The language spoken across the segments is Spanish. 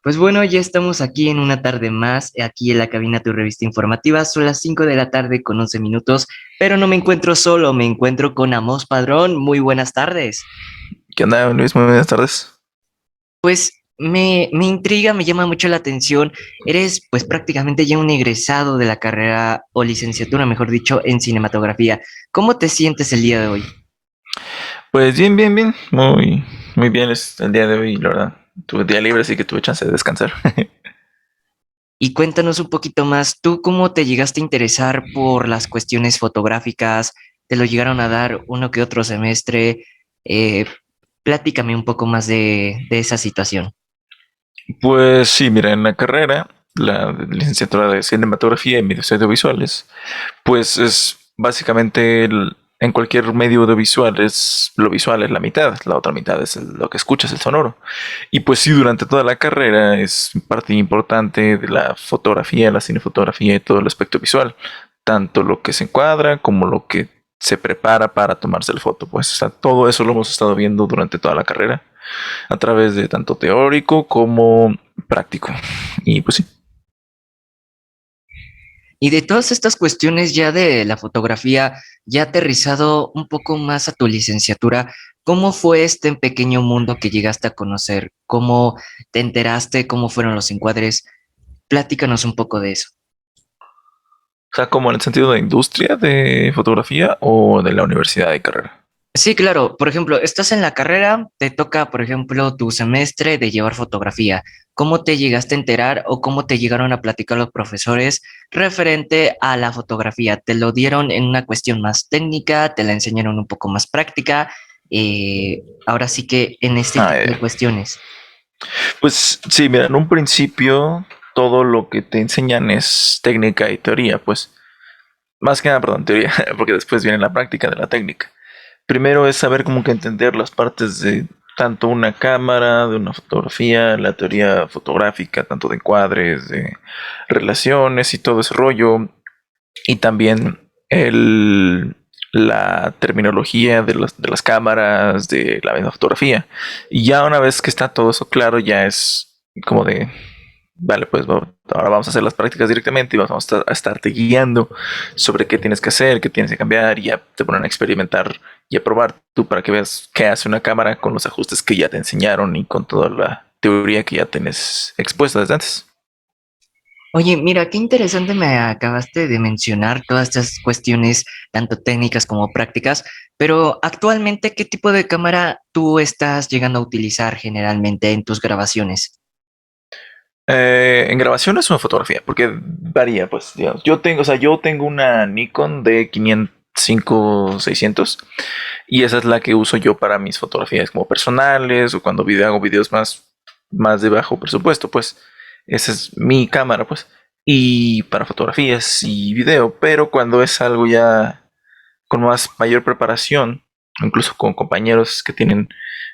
Pues bueno, ya estamos aquí en una tarde más, aquí en la cabina Tu Revista Informativa. Son las 5 de la tarde con 11 minutos, pero no me encuentro solo, me encuentro con Amos Padrón. Muy buenas tardes. ¿Qué onda, Luis? Muy buenas tardes. Pues me intriga, me llama mucho la atención. Eres pues prácticamente ya un egresado de la carrera o licenciatura, mejor dicho, en cinematografía. ¿Cómo te sientes el día de hoy? Pues bien, bien, bien. Muy bien es el día de hoy, la verdad. Tuve día libre, así que tuve chance de descansar. Y cuéntanos un poquito más, ¿tú cómo te llegaste a interesar por las cuestiones fotográficas? ¿Te lo llegaron a dar uno que otro semestre? Eh, Platícame un poco más de esa situación. Pues sí, mira, en la carrera, la licenciatura de cinematografía y medios audiovisuales, pues es básicamente en cualquier medio audiovisual es lo visual es la mitad, la otra mitad es lo que escuchas, el sonoro. Y pues sí, durante toda la carrera es parte importante de la fotografía, la cinefotografía y todo el aspecto visual, tanto lo que se encuadra como lo que se prepara para tomarse el foto. Pues o sea, todo eso lo hemos estado viendo durante toda la carrera, a través de tanto teórico como práctico. Y pues sí. Y de todas estas cuestiones ya de la fotografía, ya aterrizado un poco más a tu licenciatura, ¿cómo fue este pequeño mundo que llegaste a conocer? ¿Cómo te enteraste? ¿Cómo fueron los encuadres? Platícanos un poco de eso. O sea, como en el sentido de industria de fotografía o de la universidad de carrera. Sí, claro. Por ejemplo, estás en la carrera, te toca, por ejemplo, tu semestre de llevar fotografía. ¿Cómo te llegaste a enterar o cómo te llegaron a platicar los profesores referente a la fotografía? ¿Te lo dieron en una cuestión más técnica? ¿Te la enseñaron un poco más práctica? Ahora sí que en este Ah, tipo de cuestiones. pues sí, mira, en un principio todo lo que te enseñan es técnica y teoría, pues más que nada, perdón, teoría, porque después viene la práctica de la técnica. Primero es saber cómo que entender las partes de tanto una cámara, de una fotografía, la teoría fotográfica, tanto de encuadres, de relaciones y todo ese rollo. Y también la terminología de las cámaras, de la misma fotografía. Y ya una vez que está todo eso claro, ya es como de, vale, pues ahora vamos a hacer las prácticas directamente y vamos a estarte guiando sobre qué tienes que hacer, qué tienes que cambiar, y ya te ponen a experimentar y a probar tú para que veas qué hace una cámara con los ajustes que ya te enseñaron y con toda la teoría que ya tienes expuesta desde antes. Oye, mira, qué interesante me acabaste de mencionar todas estas cuestiones, tanto técnicas como prácticas, pero actualmente, ¿qué tipo de cámara tú estás llegando a utilizar generalmente en tus grabaciones? En grabaciones o en fotografía, porque varía, pues, digamos. Yo tengo una Nikon D50600 y esa es la que uso yo para mis fotografías como personales o cuando hago videos más de bajo presupuesto, pues. Esa es mi cámara, pues. Y para fotografías y video, pero cuando es algo ya con mayor preparación, incluso con compañeros que tienen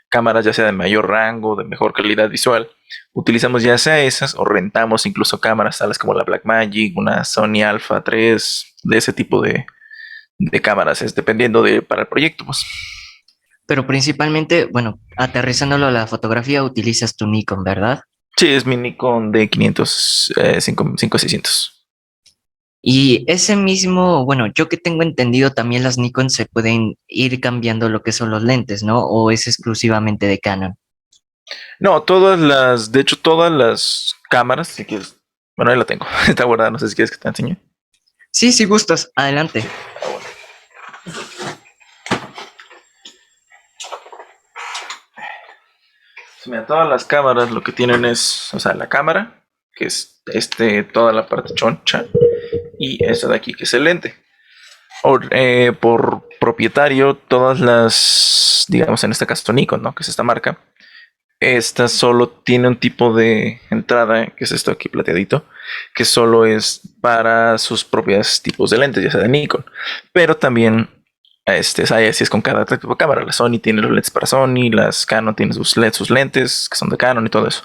cámaras ya sea de mayor rango, de mejor calidad visual, utilizamos ya sea esas o rentamos incluso cámaras tales como la Blackmagic, una Sony Alpha 3, de ese tipo de cámaras, es dependiendo para el proyecto, pues. Pero principalmente, bueno, aterrizándolo a la fotografía, utilizas tu Nikon, ¿verdad? Sí, es mi Nikon D500, 5600. Y ese mismo, bueno, yo que tengo entendido, también las Nikon se pueden ir cambiando lo que son los lentes, ¿no? ¿O es exclusivamente de Canon? No, de hecho, todas las cámaras, si quieres, bueno, ahí la tengo, está guardada, no sé si quieres que te enseñe. Sí, si gustas, adelante. Mira, todas las cámaras lo que tienen es, o sea, la cámara, que es toda la parte choncha, y esta de aquí, que es el lente. Por propietario, todas digamos en este caso Nikon, ¿no? Que es esta marca, esta solo tiene un tipo de entrada, que es esto aquí plateadito, que solo es para sus propios tipos de lentes, ya sea de Nikon. Pero también, así es con cada tipo de cámara. La Sony tiene los lentes para Sony, las Canon tienen sus lentes, que son de Canon y todo eso.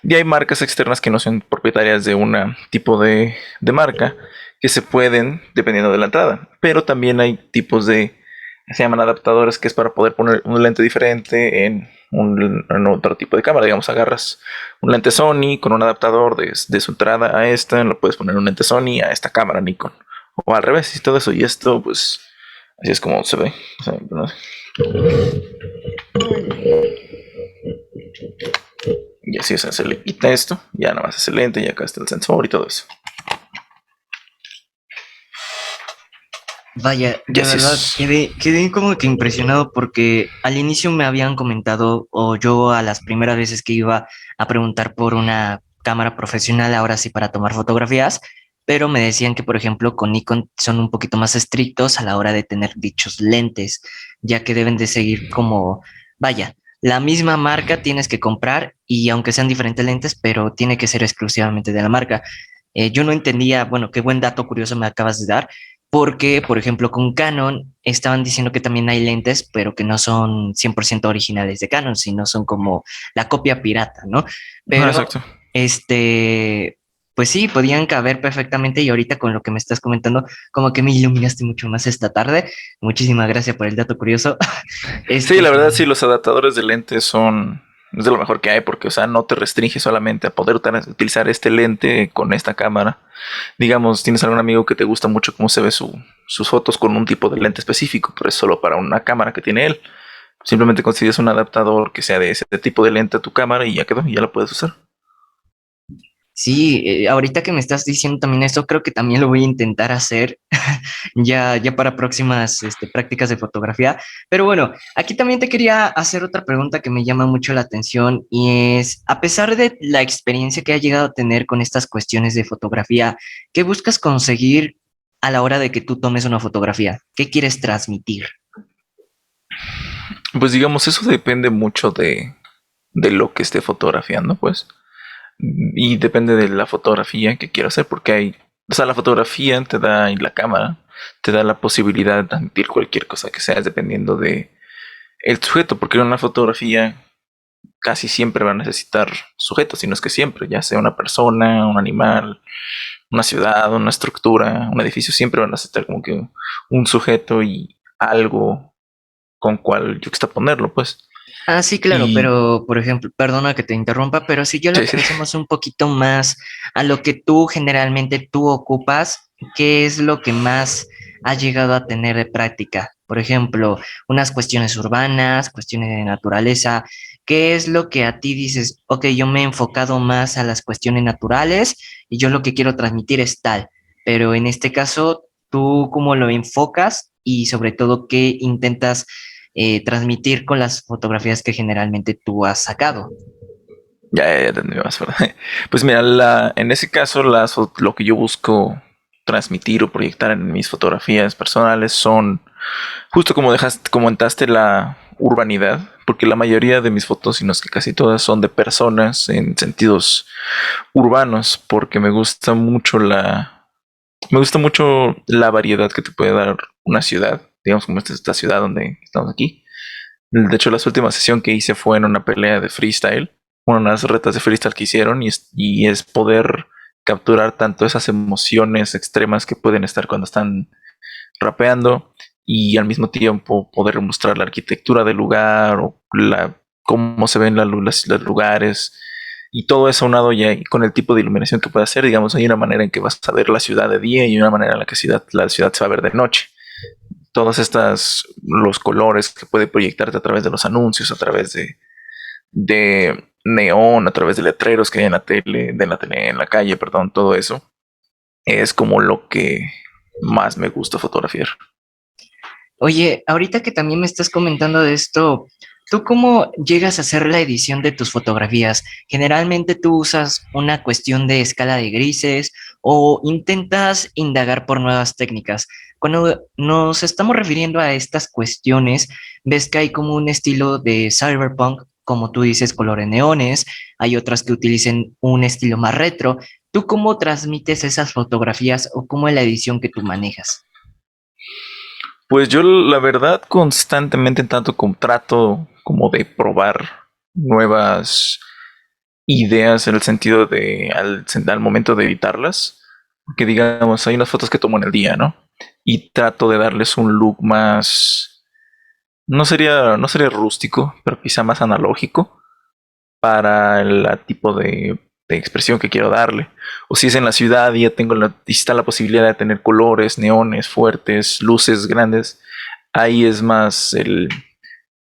Y hay marcas externas que no son propietarias de un tipo de marca, que se pueden, dependiendo de la entrada. Pero también hay tipos se llaman adaptadores, que es para poder poner un lente diferente en en otro tipo de cámara. Digamos, agarras un lente Sony con un adaptador de su entrada a esta, lo puedes poner un lente Sony a esta cámara Nikon. O al revés, y todo eso. Y esto, pues, así es como se ve. O sea, no sé. Y así, o sea, se le quita esto, ya nada más es el lente, y acá está el sensor y todo eso. Vaya, Y de así verdad, es. quedé como que impresionado porque al inicio me habían comentado, o yo a las primeras veces que iba a preguntar por una cámara profesional, ahora sí para tomar fotografías, pero me decían que, por ejemplo, con Nikon son un poquito más estrictos a la hora de tener dichos lentes, ya que deben de seguir como, vaya, la misma marca tienes que comprar y aunque sean diferentes lentes, pero tiene que ser exclusivamente de la marca. Yo no entendía, bueno, qué buen dato curioso me acabas de dar porque, por ejemplo, con Canon estaban diciendo que también hay lentes, pero que no son 100% originales de Canon, sino son como la copia pirata, ¿no? Ah, Pero, exacto. este, pues sí, podían caber perfectamente y ahorita con lo que me estás comentando, como que me iluminaste mucho más esta tarde. Muchísimas gracias por el dato curioso. Sí, Este, la verdad, sí, los adaptadores de lentes son es de lo mejor que hay porque, o sea, no te restringe solamente a poder utilizar este lente con esta cámara. Digamos, tienes algún amigo que te gusta mucho cómo se ve sus fotos con un tipo de lente específico, pero es solo para una cámara que tiene él. Simplemente consigues un adaptador que sea de ese tipo de lente a tu cámara y ya quedó, y ya la puedes usar. sí, ahorita que me estás diciendo también esto, creo que también lo voy a intentar hacer ya para próximas prácticas de fotografía. Pero bueno, aquí también te quería hacer otra pregunta que me llama mucho la atención y es, a pesar de la experiencia que has llegado a tener con estas cuestiones de fotografía, ¿qué buscas conseguir a la hora de que tú tomes una fotografía? ¿Qué quieres transmitir? Pues digamos, eso depende mucho de lo que esté fotografiando, pues. Y depende de la fotografía que quiera hacer, porque hay, o sea, la fotografía te da, y la cámara te da la posibilidad de transmitir cualquier cosa que sea, dependiendo de el sujeto, porque en una fotografía casi siempre va a necesitar sujetos, si no es que siempre, ya sea una persona, un animal, una ciudad, una estructura, un edificio, siempre van a necesitar como que un sujeto y algo con cual ponerlo, pues. Ah, sí, claro, Y pero por ejemplo, perdona que te interrumpa, pero si ya lo sí, sí. aterrizamos un poquito más a lo que tú generalmente tú ocupas, ¿qué es lo que más has llegado a tener de práctica? Por ejemplo, unas cuestiones urbanas, cuestiones de naturaleza, ¿qué es lo que a ti dices, ok, yo me he enfocado más a las cuestiones naturales y yo lo que quiero transmitir es tal, pero en este caso, ¿tú cómo lo enfocas y sobre todo qué intentas transmitir con las fotografías que generalmente tú has sacado? Ya entendí más, ¿verdad? Pues mira, en ese caso, lo que yo busco transmitir o proyectar en mis fotografías personales son, justo como comentaste, la urbanidad, porque la mayoría de mis fotos, si no es que casi todas, son de personas en sentidos urbanos, porque me gusta mucho la variedad que te puede dar una ciudad, digamos como esta ciudad donde estamos aquí. De hecho, la última sesión que hice fue en una pelea de freestyle, unas retas de freestyle que hicieron, y es poder capturar tanto esas emociones extremas que pueden estar cuando están rapeando y al mismo tiempo poder mostrar la arquitectura del lugar o cómo se ven los lugares y todo eso unado ya con el tipo de iluminación que puede hacer. Digamos, hay una manera en que vas a ver la ciudad de día y una manera en la que la ciudad se va a ver de noche. Todas estas, los colores que puede proyectarte a través de los anuncios, a través de neón, a través de letreros que hay en la tele, en la calle, perdón, todo eso es como lo que más me gusta fotografiar. Oye, ahorita que también me estás comentando de esto, ¿tú cómo llegas a hacer la edición de tus fotografías? Generalmente tú usas una cuestión de escala de grises o intentas indagar por nuevas técnicas. Cuando nos estamos refiriendo a estas cuestiones, ves que hay como un estilo de cyberpunk, como tú dices, colores neones, hay otras que utilicen un estilo más retro. ¿Tú cómo transmites esas fotografías o cómo es la edición que tú manejas? Pues yo la verdad constantemente tanto trato como de probar nuevas ideas en el sentido de al momento de editarlas, que digamos hay unas fotos que tomo en el día, ¿no? Y trato de darles un look más no sería rústico, pero quizá más analógico para el tipo de expresión que quiero darle. O si es en la ciudad y ya y está la posibilidad de tener colores, neones fuertes, luces grandes, ahí es más el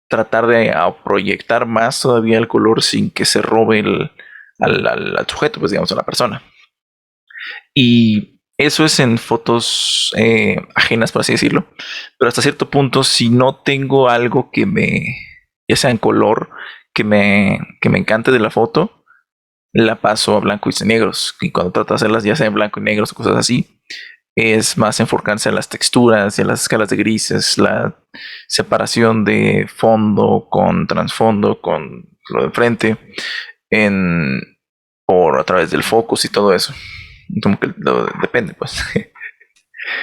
tratar de proyectar más todavía el color sin que se robe al sujeto, pues digamos, a la persona. Y eso es en fotos ajenas, por así decirlo. Pero hasta cierto punto, si no tengo algo ya sea en color, que me encante de la foto, la paso a blanco y negros. Y cuando trato de hacerlas, ya sea en blanco y negros o cosas así, es más enfocarse a las texturas y a las escalas de grises, la separación de fondo con trasfondo, con lo de enfrente, en, por a través del focus y todo eso. Como que depende, pues.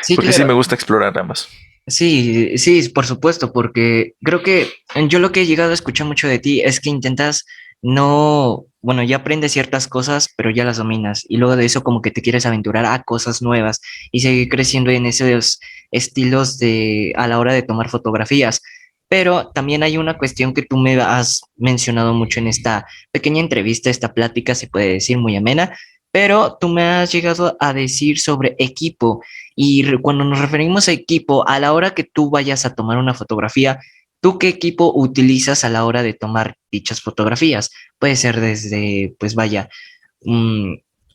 Sí, Porque sí claro. me gusta explorar ambas. Sí, sí, por supuesto, porque creo que yo lo que he llegado a escuchar mucho de ti es que intentas no, bueno, ya aprendes ciertas cosas, pero ya las dominas, y luego de eso como que te quieres aventurar a cosas nuevas y seguir creciendo en esos estilos de a la hora de tomar fotografías. Pero también hay una cuestión que tú me has mencionado mucho en esta pequeña entrevista, esta plática, se puede decir muy amena, pero tú me has llegado a decir sobre equipo. Y cuando nos referimos a equipo, a la hora que tú vayas a tomar una fotografía, ¿tú qué equipo utilizas a la hora de tomar dichas fotografías? Puede ser desde, pues vaya, mm,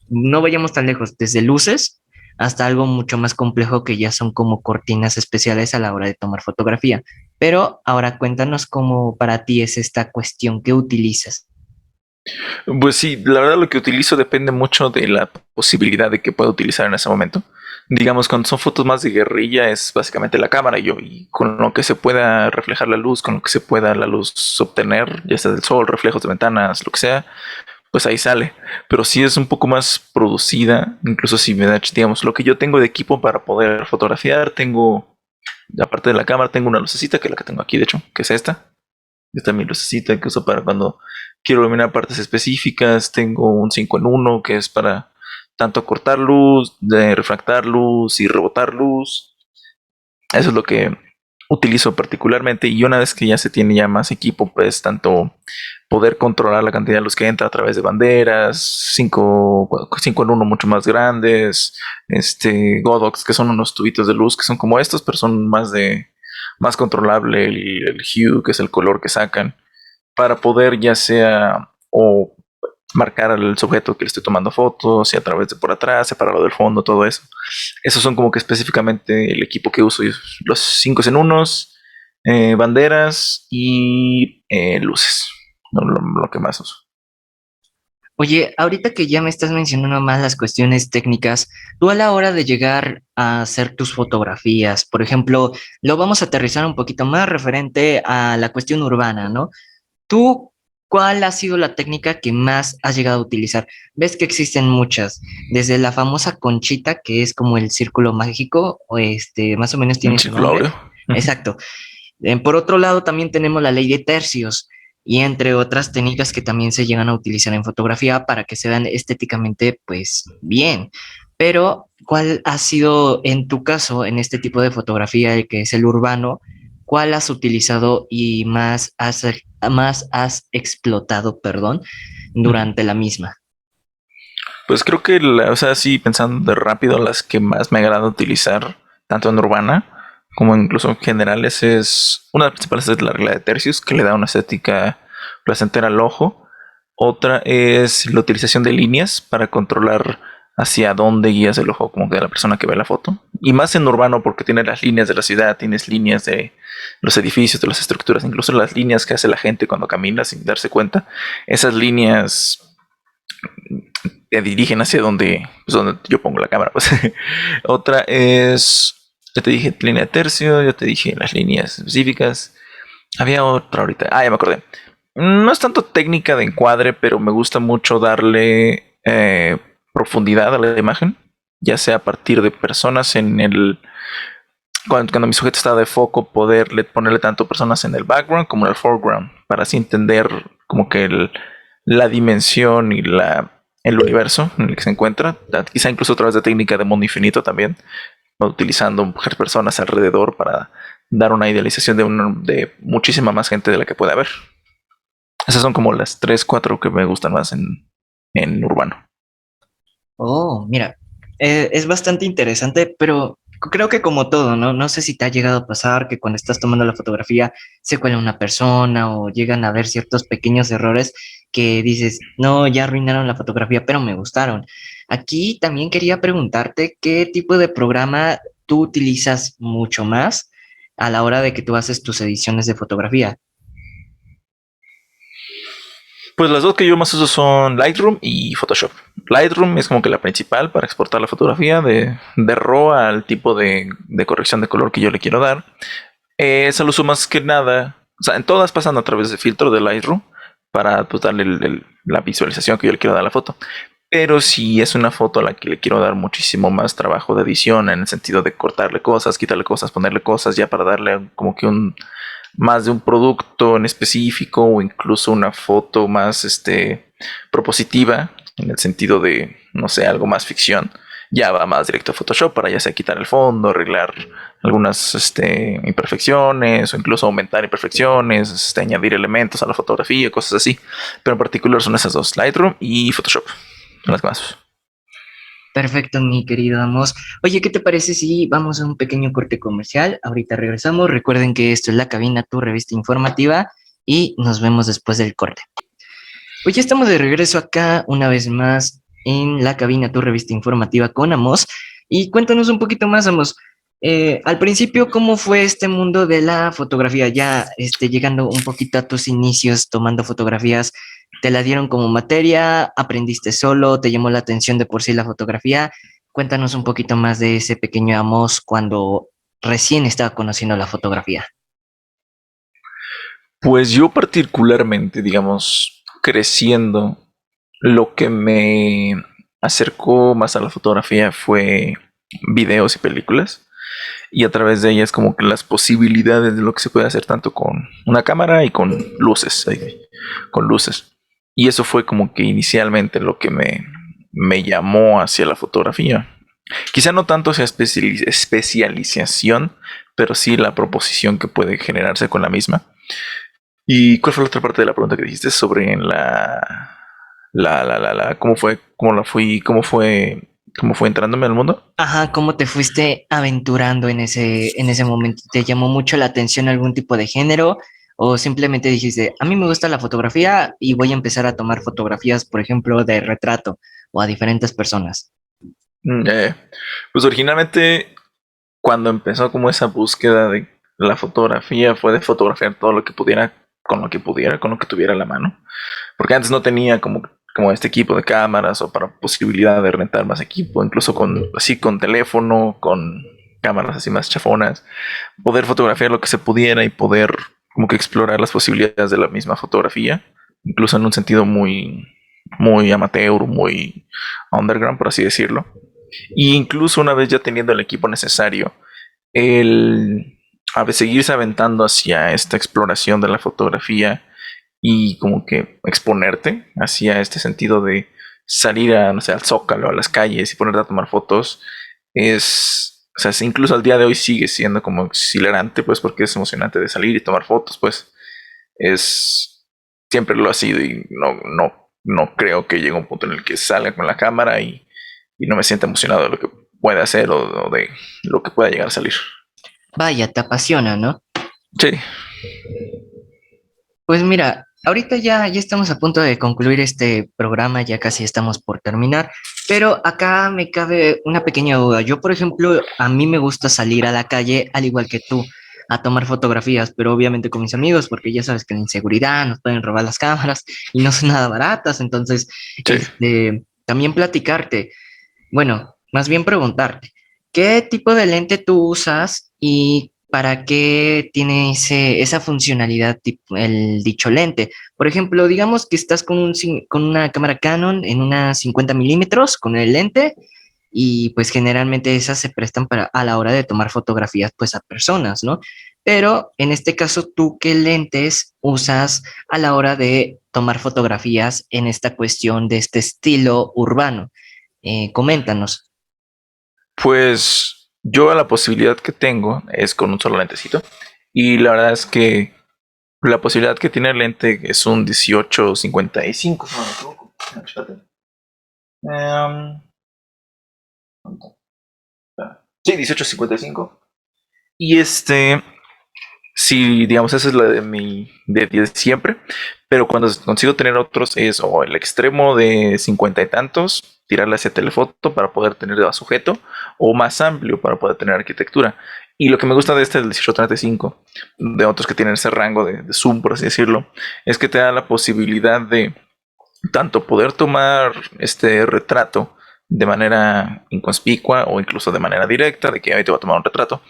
no vayamos tan lejos, desde luces hasta algo mucho más complejo que ya son como cortinas especiales a la hora de tomar fotografía. Pero ahora cuéntanos cómo para ti es esta cuestión que utilizas. Pues sí, la verdad lo que utilizo depende mucho de la posibilidad de que pueda utilizar en ese momento. Digamos, cuando son fotos más de guerrilla es básicamente la cámara y con lo que se pueda reflejar la luz, con lo que se pueda la luz obtener, ya sea del sol, reflejos de ventanas, lo que sea, pues ahí sale. Pero si es un poco más producida, incluso si me da, digamos, lo que yo tengo de equipo para poder fotografiar, aparte de la cámara, tengo una lucecita, que es la que tengo aquí, de hecho, que es esta. Esta es mi lucecita que uso para cuando quiero iluminar partes específicas. Tengo un 5 en uno que es para tanto cortar luz, de refractar luz y rebotar luz. Eso es lo que utilizo particularmente. Y una vez que ya se tiene ya más equipo, pues tanto poder controlar la cantidad de luz que entra a través de banderas, 5 en uno mucho más grandes, Godox, que son unos tubitos de luz que son como estos, pero son más controlable el hue, que es el color que sacan, para poder ya sea o marcar al sujeto que le estoy tomando fotos, y a través de por atrás, separarlo del fondo, todo eso. Esos son como que específicamente el equipo que uso. Los 5 en unos, banderas y luces. Lo que más uso. Oye, ahorita que ya me estás mencionando más las cuestiones técnicas, tú a la hora de llegar a hacer tus fotografías, por ejemplo, lo vamos a aterrizar un poquito más referente a la cuestión urbana, ¿no? ¿Tú cuál ha sido la técnica que más has llegado a utilizar? Ves que existen muchas, desde la famosa conchita, que es como el círculo mágico, o más o menos Un tiene su círculo nombre. áureo. Exacto. Por otro lado, también tenemos la ley de tercios y entre otras técnicas que también se llegan a utilizar en fotografía para que se vean estéticamente, pues bien. Pero, ¿cuál ha sido en tu caso, en este tipo de fotografía, el que es el urbano, cuál has utilizado y más has explotado, perdón, durante la misma? Pues creo que, o sea, sí, pensando de rápido, las que más me agrada utilizar, tanto en urbana como incluso en generales, es una de las principales es la regla de tercios, que le da una estética placentera al ojo. Otra es la utilización de líneas para controlar hacia dónde guías el ojo como que de la persona que ve la foto. Y más en urbano porque tiene las líneas de la ciudad, tienes líneas de los edificios, de las estructuras, incluso las líneas que hace la gente cuando camina sin darse cuenta. Esas líneas te dirigen hacia donde yo pongo la cámara. Pues. Otra es, ya te dije línea de tercio, ya te dije las líneas específicas. Había otra ahorita. Ah, ya me acordé. No es tanto técnica de encuadre, pero me gusta mucho darle profundidad a la imagen, ya sea a partir de personas cuando mi sujeto está de foco, ponerle tanto personas en el background como en el foreground, para así entender como que la dimensión y el universo en el que se encuentra. Quizá incluso a través de técnica de mundo infinito también, utilizando mujeres personas alrededor para dar una idealización de muchísima más gente de la que puede haber. Esas son como las 3 4 que me gustan más en urbano. Oh, mira, es bastante interesante, pero creo que como todo, ¿no? No sé si te ha llegado a pasar que cuando estás tomando la fotografía se cuela una persona o llegan a ver ciertos pequeños errores que dices, no, ya arruinaron la fotografía, pero me gustaron. Aquí también quería preguntarte qué tipo de programa tú utilizas mucho más a la hora de que tú haces tus ediciones de fotografía. Pues las dos que yo más uso son Lightroom y Photoshop. Lightroom es como que la principal para exportar la fotografía de RAW al tipo de corrección de color que yo le quiero dar. Esa lo uso más que nada, o sea, en todas pasan a través de filtro de Lightroom para pues, darle la visualización que yo le quiero dar a la foto. Pero si es una foto a la que le quiero dar muchísimo más trabajo de edición, en el sentido de cortarle cosas, quitarle cosas, ponerle cosas, ya para darle como que un más de un producto en específico o incluso una foto más propositiva en el sentido de, no sé, algo más ficción, ya va más directo a Photoshop para ya sea quitar el fondo, arreglar algunas imperfecciones o incluso aumentar imperfecciones, añadir elementos a la fotografía, cosas así. Pero en particular son esas dos, Lightroom y Photoshop, son las que más. Perfecto, mi querido Amos. Oye, ¿qué te parece si vamos a un pequeño corte comercial? Ahorita regresamos. Recuerden que esto es La Cabina, tu revista informativa, y nos vemos después del corte. Pues ya estamos de regreso acá una vez más en La Cabina, tu revista informativa con Amos. Y cuéntanos un poquito más, Amos. Al principio, ¿cómo fue este mundo de la fotografía? Ya llegando un poquito a tus inicios tomando fotografías, ¿te la dieron como materia? ¿Aprendiste solo? ¿Te llamó la atención de por sí la fotografía? Cuéntanos un poquito más de ese pequeño Amos cuando recién estaba conociendo la fotografía. Pues yo particularmente, digamos, creciendo, lo que me acercó más a la fotografía fue videos y películas. Y a través de ellas como que las posibilidades de lo que se puede hacer tanto con una cámara y con luces, con luces. Y eso fue como que inicialmente lo que me llamó hacia la fotografía. Quizá no tanto hacia especialización, pero sí la proposición que puede generarse con la misma. ¿Y cuál fue la otra parte de la pregunta que dijiste sobre cómo fue, cómo fue entrándome al mundo? Ajá, ¿cómo te fuiste aventurando en ese momento? ¿Te llamó mucho la atención algún tipo de género? ¿O simplemente dijiste, a mí me gusta la fotografía y voy a empezar a tomar fotografías, por ejemplo, de retrato o a diferentes personas? Mm, pues originalmente cuando empezó como esa búsqueda de la fotografía fue de fotografiar todo lo que pudiera, con lo que pudiera, con lo que tuviera a la mano. Porque antes no tenía como este equipo de cámaras o para posibilidad de rentar más equipo, incluso con teléfono, con cámaras así más chafonas, poder fotografiar lo que se pudiera y poder como que explorar las posibilidades de la misma fotografía, incluso en un sentido muy amateur, muy underground, por así decirlo. Y incluso una vez ya teniendo el equipo necesario, el a veces seguirse aventando hacia esta exploración de la fotografía y como que exponerte hacia este sentido de salir a, no sé, al zócalo, a las calles y ponerte a tomar fotos, o sea, incluso al día de hoy sigue siendo como exhilarante, pues porque es emocionante de salir y tomar fotos, pues es, siempre lo ha sido y no creo que llegue a un punto en el que salga con la cámara y no me sienta emocionado de lo que puede hacer o de lo que pueda llegar a salir. Vaya, te apasiona, ¿no? Sí, Pues mira, ahorita ya estamos a punto de concluir este programa, ya casi estamos por terminar, pero acá me cabe una pequeña duda. Yo, por ejemplo, a mí me gusta salir a la calle, al igual que tú, a tomar fotografías, pero obviamente con mis amigos, porque ya sabes que la inseguridad nos pueden robar las cámaras y no son nada baratas, entonces, sí. también platicarte. Bueno, más bien preguntarte, ¿qué tipo de lente tú usas y para qué tiene esa funcionalidad el dicho lente? Por ejemplo, digamos que estás con una cámara Canon en una 50 milímetros con el lente y pues generalmente esas se prestan para a la hora de tomar fotografías pues a personas, ¿no? Pero en este caso, ¿tú qué lentes usas a la hora de tomar fotografías en esta cuestión de este estilo urbano? Coméntanos. Pues Yo la posibilidad que tengo es con un solo lentecito. Y la verdad es que la posibilidad que tiene el lente es un 18-55. No, me equivoco. No, espérate. Sí, 18-55. Y sí, digamos, esa es la de mi de siempre. Pero cuando consigo tener otros es o el extremo de 50 y tantos, tirarle hacia telefoto para poder tener a sujeto, o más amplio para poder tener arquitectura. Y lo que me gusta de este del 18-35, de otros que tienen ese rango de zoom, por así decirlo, es que te da la posibilidad de tanto poder tomar este retrato de manera inconspicua o incluso de manera directa, de que hoy te voy a tomar un retrato,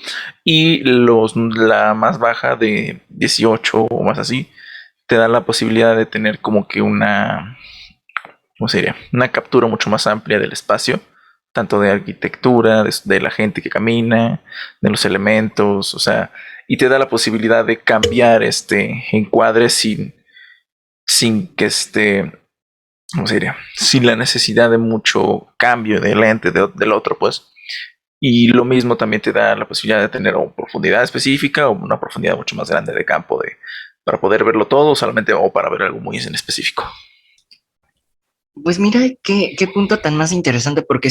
y la más baja de 18 o más así, te da la posibilidad de tener como que ¿cómo se diría? Una captura mucho más amplia del espacio, tanto de arquitectura, de la gente que camina, de los elementos, o sea, y te da la posibilidad de cambiar este encuadre sin que ¿cómo se diría? Sin la necesidad de mucho cambio de lente del otro, pues. Y lo mismo también te da la posibilidad de tener una profundidad específica o una profundidad mucho más grande de campo para poder verlo todo solamente o para ver algo muy en específico. Pues mira, qué punto tan más interesante, porque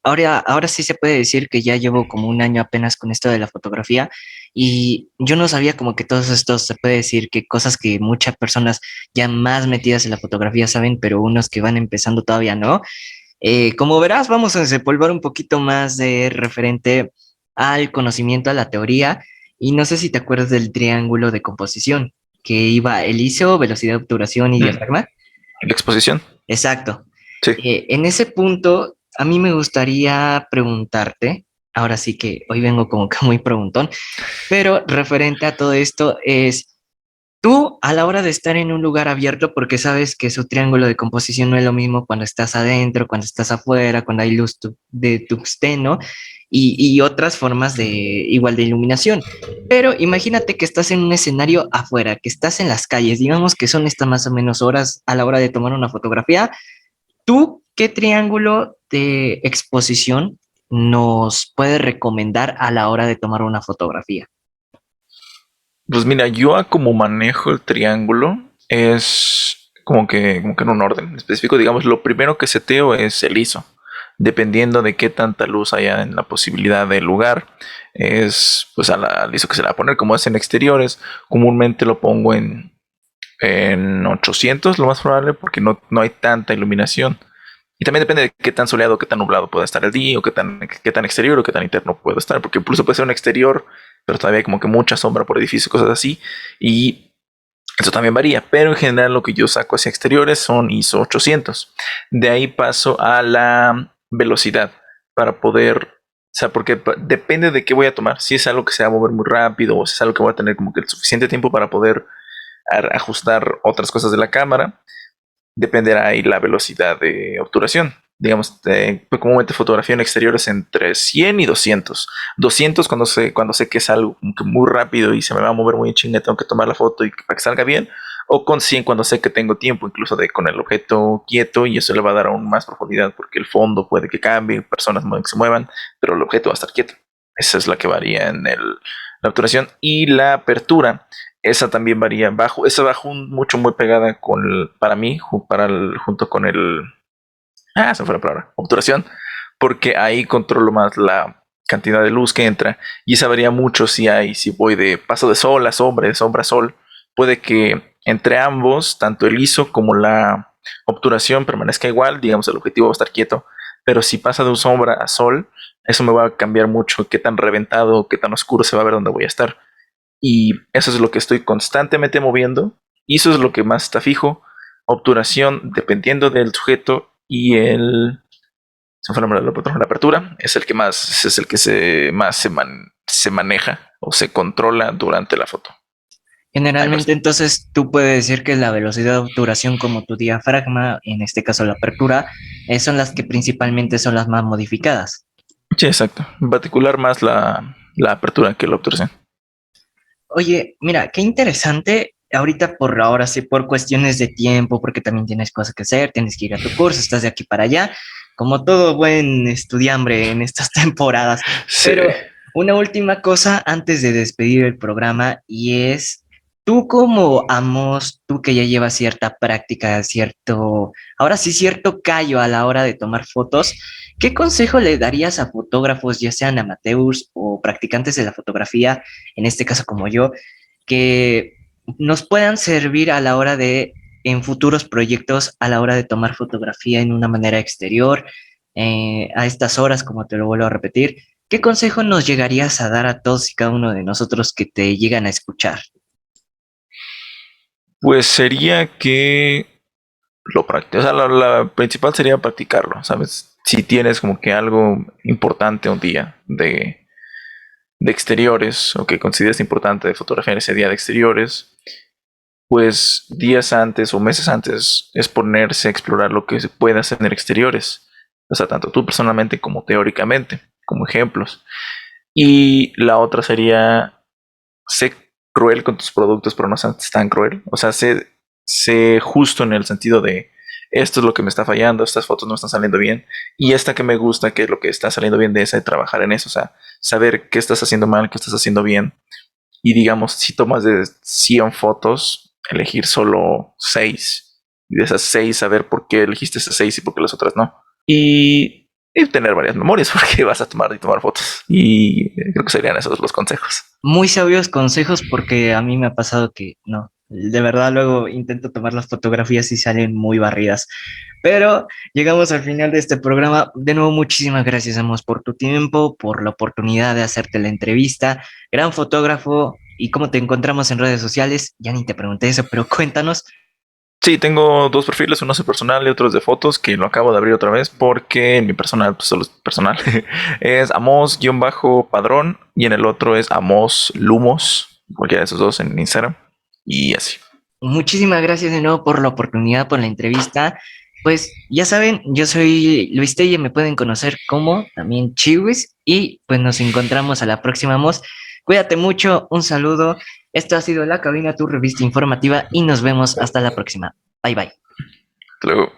ahora sí se puede decir que ya llevo como un año apenas con esto de la fotografía y yo no sabía como que todos estos, se puede decir que cosas que muchas personas ya más metidas en la fotografía saben, pero unos que van empezando todavía no. Como verás, vamos a desempolvar un poquito más de referente al conocimiento, a la teoría, y no sé si te acuerdas del triángulo de composición, que iba el ISO, velocidad de obturación y Mm. diafragma. La exposición, Exacto. sí. En ese punto, a mí me gustaría preguntarte, ahora sí que hoy vengo como que muy preguntón, pero referente a todo esto es, tú a la hora de estar en un lugar abierto, porque sabes que su triángulo de composición no es lo mismo cuando estás adentro, cuando estás afuera, cuando hay luz de tungsteno y otras formas de igual de iluminación. Pero imagínate que estás en un escenario afuera, que estás en las calles, digamos que son estas más o menos horas a la hora de tomar una fotografía. ¿Tú qué triángulo de exposición nos puedes recomendar a la hora de tomar una fotografía? Pues mira, yo a como manejo el triángulo es como que en un orden específico. Digamos, lo primero que seteo es el ISO. Dependiendo de qué tanta luz haya en la posibilidad del lugar, es pues al ISO que se le va a poner. Como es en exteriores, comúnmente lo pongo en 800, lo más probable, porque no hay tanta iluminación. Y también depende de qué tan soleado, qué tan nublado pueda estar el día, o qué tan exterior o qué tan interno puede estar, porque incluso puede ser un exterior, pero todavía hay como que mucha sombra por edificio, cosas así, y eso también varía, pero en general lo que yo saco hacia exteriores son ISO 800. De ahí paso a la velocidad para poder, o sea, porque depende de qué voy a tomar, si es algo que se va a mover muy rápido o si es algo que voy a tener como que el suficiente tiempo para poder ajustar otras cosas de la cámara, dependerá ahí la velocidad de obturación. Digamos, pues comúnmente fotografía en exteriores entre 100 y 200. 200 cuando sé que es algo como que muy rápido y se me va a mover muy en chinga, tengo que tomar la foto y para que salga bien. O con 100 cuando sé que tengo tiempo, incluso con el objeto quieto, y eso le va a dar aún más profundidad porque el fondo puede que cambie, personas que se muevan, pero el objeto va a estar quieto. Esa es la que varía en la obturación. Y la apertura, esa también varía. Esa bajo mucho muy pegada para mí, junto con se fue la palabra, obturación, porque ahí controlo más la cantidad de luz que entra y esa varía mucho si voy de paso de sol a sombra, de sombra a sol. Puede que entre ambos, tanto el ISO como la obturación permanezca igual, digamos el objetivo va a estar quieto, pero si pasa de un sombra a sol, eso me va a cambiar mucho qué tan reventado, qué tan oscuro se va a ver donde voy a estar. Y eso es lo que estoy constantemente moviendo. Y eso es lo que más está fijo. Obturación, dependiendo del sujeto. Y se fue el nombre del otro, la apertura, es el que se maneja o se controla durante la foto. Hay más. Generalmente, entonces, tú puedes decir que la velocidad de obturación como tu diafragma, en este caso la apertura, son las que principalmente son las más modificadas. Sí, exacto. En particular más la apertura que la obturación. Oye, mira, qué interesante. Ahorita por ahora sí, por cuestiones de tiempo, porque también tienes cosas que hacer, tienes que ir a tu curso, estás de aquí para allá. como todo buen estudiambre en estas temporadas. Sí. Pero una última cosa antes de despedir el programa y es, tú como Amos, tú que ya llevas cierta práctica, ahora sí, cierto callo a la hora de tomar fotos, ¿qué consejo le darías a fotógrafos, ya sean amateurs o practicantes de la fotografía, en este caso como yo, que nos puedan servir a la hora de, en futuros proyectos, a la hora de tomar fotografía en una manera exterior, a estas horas, como te lo vuelvo a repetir? ¿Qué consejo nos llegarías a dar a todos y cada uno de nosotros que te llegan a escuchar? Pues sería que o sea, la principal sería practicarlo, ¿sabes? Si tienes como que algo importante un día de exteriores o que consideres importante de fotografiar ese día de exteriores, pues días antes o meses antes es ponerse a explorar lo que se puede hacer en exteriores. O sea, tanto tú personalmente como teóricamente, como ejemplos. Y la otra sería, sé cruel con tus productos, pero no seas tan cruel. O sea, sé justo en el sentido de, esto es lo que me está fallando, estas fotos no están saliendo bien, y esta que me gusta, que es lo que está saliendo bien de esa, y trabajar en eso. O sea, saber qué estás haciendo mal, qué estás haciendo bien. Y digamos, si tomas de 100 fotos, elegir solo 6. Y de esas 6 saber por qué elegiste esas 6 y por qué las otras no. Y tener varias memorias porque vas a tomar y tomar fotos. Y creo que serían esos los consejos. Muy sabios consejos porque a mí me ha pasado que no, de verdad luego intento tomar las fotografías y salen muy barridas. Pero llegamos al final de este programa. De nuevo, muchísimas gracias, Amos, por tu tiempo, por la oportunidad de hacerte la entrevista. Gran fotógrafo. ¿Y cómo te encontramos en redes sociales? Ya ni te pregunté eso, pero cuéntanos. Sí, tengo dos perfiles, uno es el personal y otro es de fotos, que lo acabo de abrir otra vez porque en mi personal, pues solo es personal, es Amos-Padrón y en el otro es Amos Lumos, cualquiera de esos dos en Instagram y así. Muchísimas gracias de nuevo por la oportunidad, por la entrevista. Pues ya saben, yo soy Luis Telle, me pueden conocer como también Chiwis y pues nos encontramos a la próxima, Mos. Cuídate mucho, un saludo. Esto ha sido La Cabina, tu revista informativa y nos vemos hasta la próxima. Bye bye. Hasta luego.